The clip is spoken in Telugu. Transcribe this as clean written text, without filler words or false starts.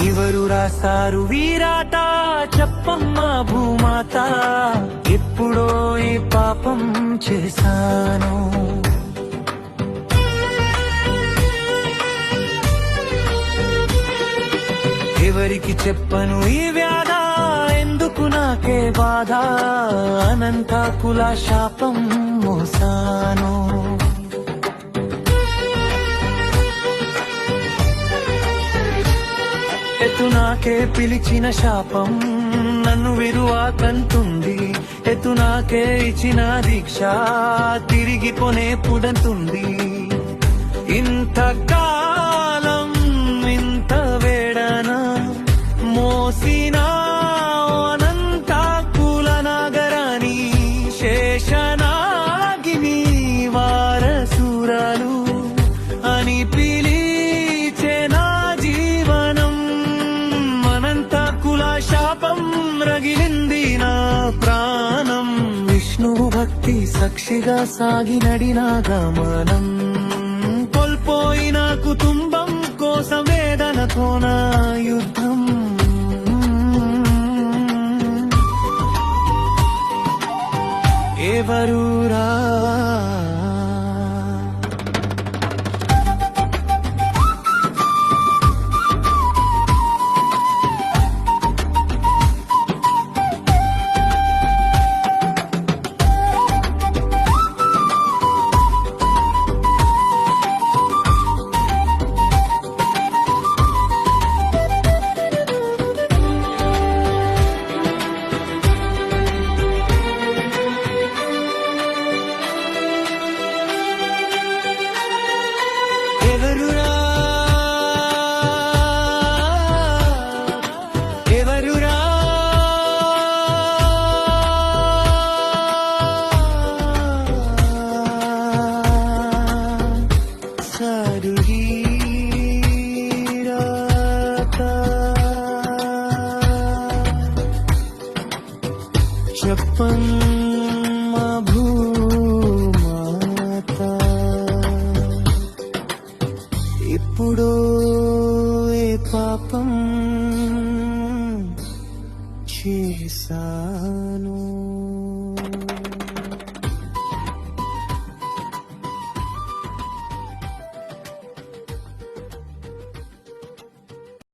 ఎవరు రాశారు వీరాట చెప్పమ్మా భూమాత, ఎప్పుడో ఏ పాపం చేశాను. ఎవరికి చెప్పను ఈ వ్యాధ, ఎందుకు నాకే బాధ, అనంత కుల శాపం మోసాను. ఎతునాకే పిలిచిన శాపం నన్ను విరువాకంటుంది, ఎతునాకే ఇచ్చిన దీక్ష తిరిగిపోనే పుడంతుంది. ఇంతకాలం ఇంత వేడన మోసిన అనంత కుల నగరాన్ని శేషనాగిని వారసురాలు అని పిలిచే నా జీవనం. అనంత కుల శాపం రగిలింది నా ప్రాణం. విష్ణువు భక్తి సాక్షిగా సాగినడిన గమనం, కోల్పోయిన కుటుంబం కోసం వేదనతో నా యుద్ధం. ఎవరురా చెప్పమ్మా భూమాత, ఎప్పుడో ఏ పాపం చేశాను.